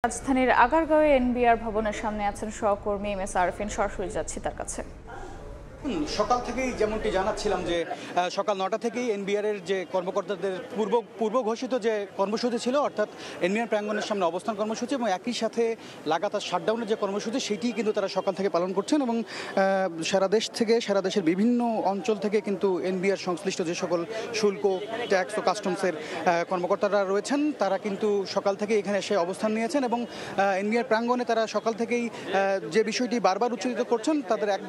রাজধানীর আগারগাঁওয়ে এনবিআর ভবনের সামনে আছেন সহকর্মী এম এস আরফিন। সরাসরি যাচ্ছি তার কাছে। সকাল থেকেই যেমনটি জানাচ্ছিলাম যে সকাল 9টা থেকেই এনবিআরের যে কর্মকর্তাদের পূর্ব ঘোষিত যে কর্মসূচি ছিল, অর্থাৎ এনবিআর প্রাঙ্গণের সামনে অবস্থান কর্মসূচি এবং একই সাথে লাগাতার শাটডাউনের যে কর্মসূচি সেটি কিন্তু তারা সকাল থেকে পালন করছেন। এবং সারা দেশের বিভিন্ন অঞ্চল থেকে কিন্তু এনবিআর সংশ্লিষ্ট যে সকল শুল্ক, ট্যাক্স ও কাস্টমসের কর্মকর্তারা রয়েছেন তারা কিন্তু সকাল থেকে এখানে এসে অবস্থান নিয়েছেন এবং এনবিআর প্রাঙ্গণে তারা সকাল থেকেই যে বিষয়টি বারবার উচ্চারিত করছেন, তাদের এক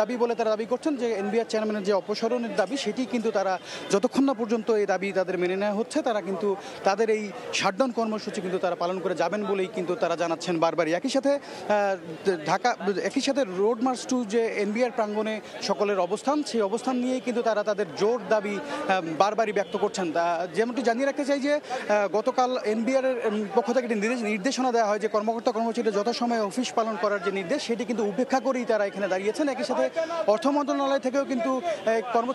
দাবি বলে তারা দাবি করছেন যে এনবিআর চেয়ারম্যানের যে অপসারণের দাবি সেটি কিন্তু তারা যতক্ষণ না পর্যন্ত এই দাবি তাদের মেনে নেওয়া হচ্ছে তারা কিন্তু তাদের এই শাটডাউন কর্মসূচি কিন্তু তারা পালন করে যাবেন বলেই কিন্তু তারা জানাচ্ছেন বারবারই। একই সাথে রোড মার্চ টু যে এনবিআর প্রাঙ্গণে সকলের অবস্থান, সেই অবস্থান নিয়েই কিন্তু তারা তাদের জোর দাবি বারবারই ব্যক্ত করছেন। যেমনটি জানিয়ে রাখতে চাই যে গতকাল এনবিআর এর পক্ষ থেকে নির্দেশনা দেওয়া হয় যে কর্মচারীরা যথাসময়ে অফিস পালন করার যে নির্দেশ সেটি কিন্তু উপেক্ষা করেই তারা এখানে দাঁড়িয়েছেন। একই সাথে অর্থ মন্ত্রণালয় থেকেও কিন্তু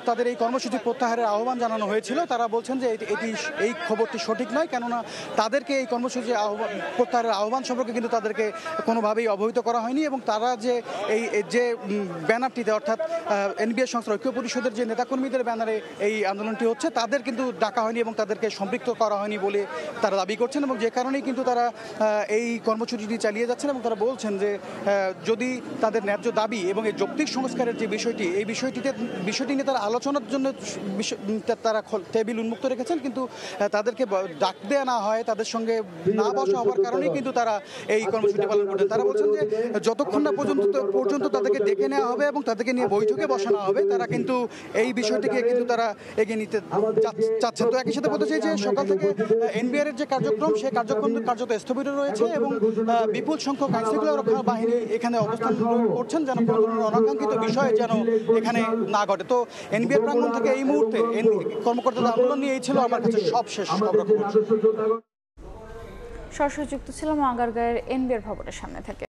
তাদের এই কর্মসূচি প্রত্যাহারের আহ্বান জানানো হয়েছিল। তারা বলছেন যে এই খবরটি সঠিক নয়, কেননা তাদেরকে এই কর্মসূচি প্রত্যাহারের আহ্বান সম্পর্কে কিন্তু তাদেরকে কোনোভাবেই অবহিত করা হয়নি এবং তারা যে ব্যানারটিতে, অর্থাৎ এনবিআর সংস্থার ঐক্য পরিষদের যে নেতাকর্মীদের ব্যানারে এই আন্দোলনটি হচ্ছে তাদের কিন্তু ডাকা হয়নি এবং তাদেরকে সম্পৃক্ত করা হয়নি বলে তারা দাবি করছেন এবং যে কারণেই কিন্তু তারা এই কর্মসূচিটি চালিয়ে যাচ্ছেন। এবং তারা বলছেন যে যদি তাদের ন্যায্য দাবি এবং এই যৌক্তিক সংস্কারের যে বিষয়টি নিয়ে তারা আলোচনার জন্য তারা টেবিল উন্মুক্ত রেখেছেন, কিন্তু তাদেরকে ডাক দেওয়া না হয়, তাদের সঙ্গে না বসা হওয়ার কারণেই কিন্তু তারা এই কর্মসূচি পালন করছেন। তারা বলছেন যে যতক্ষণ না পর্যন্ত তাদেরকে ডেকে নেওয়া হবে এবং তাদেরকে নিয়ে বৈঠকে বসানো হবে তারা কিন্তু এই বিষয়টিকে কিন্তু তারা এগিয়ে নিতে চাচ্ছেন। তো একই সাথে বলতে চাই যে সকাল থেকে এনবিআর এর যে কার্যক্রম সেই কার্যক্রম কার্যত স্থবির রয়েছে এবং বিপুল সংখ্যক আইনশৃঙ্খলা রক্ষা বাহিনী এখানে অবস্থান করছেন যেন কোনো ধরনের অনাকাঙ্ক্ষিত বিষয় যেন এখানে না ঘটে। তো এনবিআর প্রাঙ্গণ থেকে এই মুহূর্তে কর্মকর্তাদের আন্দোলন নিয়ে এই ছিল আমার কাছে সবশেষ খবর। সরাসরি যুক্ত ছিলাম আগারগাঁওয়ের এনবিআর ভবনের সামনে থেকে।